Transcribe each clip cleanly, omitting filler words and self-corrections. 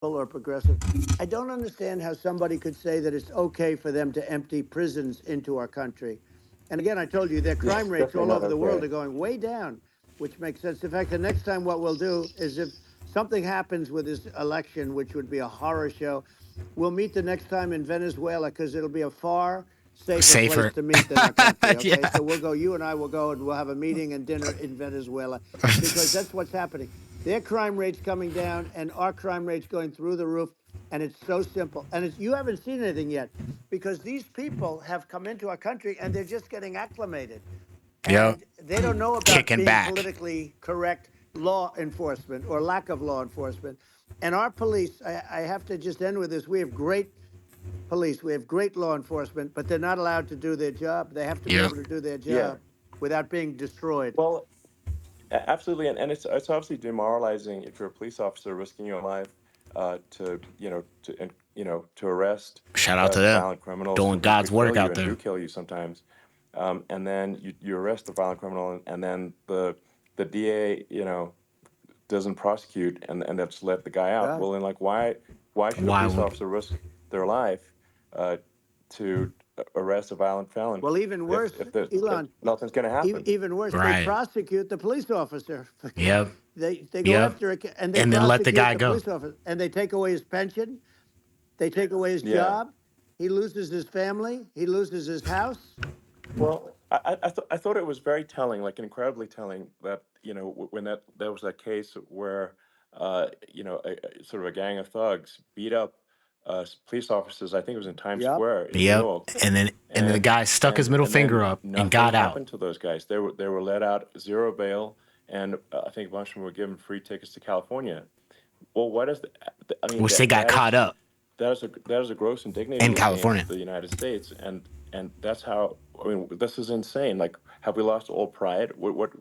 or progressive. I don't understand how somebody could say that it's okay for them to empty prisons into our country. And again, I told you their Yeah, crime it's rates definitely all not over the world okay. are going way down, which makes sense. In fact, the next time what we'll do is if something happens with this election, which would be a horror show, we'll meet the next time in Venezuela because it'll be a far safer place Safer. to meet than our country. Okay. Yeah. So we'll go, you and I will go and we'll have a meeting and dinner in Venezuela because that's what's happening. Their crime rate's coming down and our crime rate's going through the roof. And it's so simple. And you haven't seen anything yet because these people have come into our country and they're just getting acclimated. Yep. And they don't know about Kicking being back. politically correct law enforcement or lack of law enforcement. And our police, I have to just end with this. We have great police, we have great law enforcement, but they're not allowed to do their job. They have to be Yep. able to do their Yeah. job without being destroyed. Well, absolutely, and it's obviously demoralizing if you're a police officer risking your life to to arrest Shout out to them. violent criminals Doing who God's could kill work you out and do there. kill you sometimes, and then you arrest the violent criminal, and then the DA doesn't prosecute and that's let the guy out. Yeah. Well, then like why should a Why police would officer risk their life uh, to arrest a violent felon Well, even worse, if Elon, nothing's going to happen? even worse, they right? prosecute the police officer. Yep. They go Yep. after it and they And then let the prosecute guy the go. police officer and they take away his pension. They take away his Yeah. job. He loses his family. He loses his house. Well, I thought it was very telling, like incredibly telling, that when there was that case where sort of a gang of thugs beat up police officers. I think it was in Times Yep. Square in New Yep. York, And then the and guy stuck his middle and then finger up and nothing got out. happened to those guys. They were let out, zero bail, and I think a bunch of them were given free tickets to California. Well, what is I mean, Which they got that caught is up that is a gross in indignity against California. the United States, and that's how. I mean, this is insane. Like, have we lost all pride? What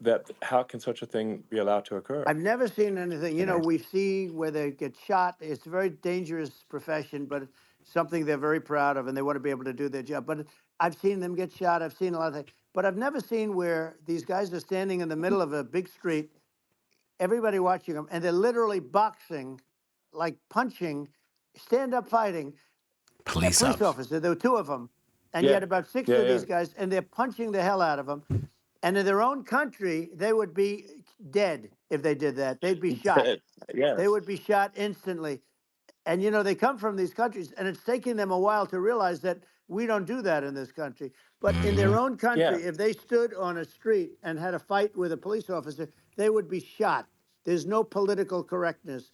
that? How can such a thing be allowed to occur? I've never seen anything. You know? We see where they get shot. It's a very dangerous profession, but it's something they're very proud of, and they want to be able to do their job. But I've seen them get shot. I've seen a lot of things, but I've never seen where these guys are standing in the middle of a big street, everybody watching them, and they're literally boxing, like punching, stand up fighting a Police police ups. officer. There were two of them, and you Yeah, had about six yeah, of yeah. these guys, and they're punching the hell out of them. And in their own country, they would be dead if they did that. They'd be shot. They Yes. would be shot instantly. And they come from these countries, and it's taking them a while to realize that we don't do that in this country. But in Hmm. their own Yeah. country, if they stood on a street and had a fight with a police officer, they would be shot. There's no political correctness.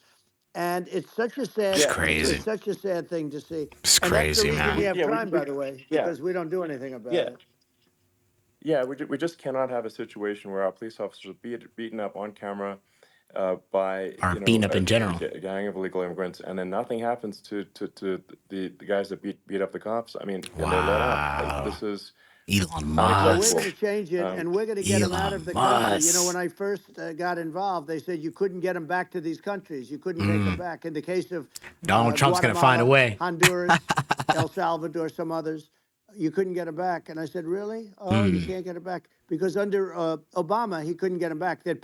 And it's such a It's sad, Yeah. crazy. it's such a sad thing to see. It's And that's the crazy, reason we man. have Yeah. crime, by the way, Yeah. because we don't do anything about Yeah. it. Yeah. We just cannot have a situation where our police officers are beaten up on camera by Or beaten up in general. a gang of illegal immigrants, and then nothing happens to the guys that beat up the cops. I mean, and they're let out. Like, Wow. this is Elon Well, we're going to unacceptable. Musk. change it, Um, and we're going to get them out of Elon the country. When Musk. I first got involved, they said you couldn't get them back to these countries. You couldn't take them Mm. back. In the case of Donald Trump's gonna find a Guatemala, way. Honduras, El Salvador, some others, you couldn't get them back. And I said, really? Oh, you Mm. can't get them back because under Obama, he couldn't get them back. They'd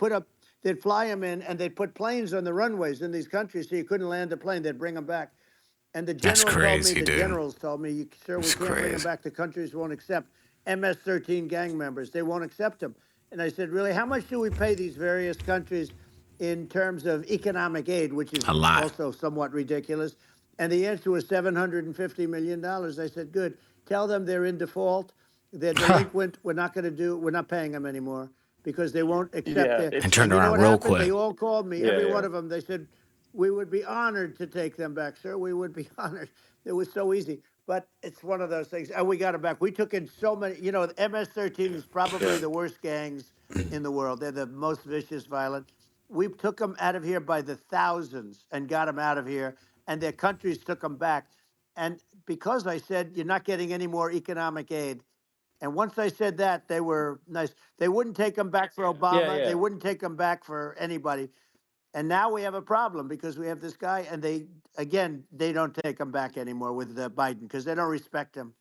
fly them in, and they'd put planes on the runways in these countries, so you couldn't land a plane. They'd bring them back. And That's crazy, the dude. generals told me, sir, we It's can't bring them crazy. back. The countries won't accept MS-13 gang members. They won't accept them. And I said, really, how much do we pay these various countries in terms of economic aid, which is A lot. also somewhat ridiculous? And the answer was $750 million. I said, good. Tell them they're in default. They're delinquent. We're not paying them anymore because they won't accept yeah. it. And It's turned And you know around what real happened? They quick. all called me, yeah. every Yeah. one of them. They said, we would be honored to take them back, sir. We would be honored. It was so easy. But it's one of those things. And we got them back. We took in so many, the MS-13 is probably Yeah. the worst gangs in the world. They're the most vicious, violent. We took them out of here by the thousands and got them out of here. And their countries took them back. And because I said, you're not getting any more economic aid. And once I said that, they were nice. They wouldn't take them back for Yeah. Obama. They Yeah. wouldn't take them back for anybody. And now we have a problem because we have this guy, and they don't take him back anymore with Biden because they don't respect him.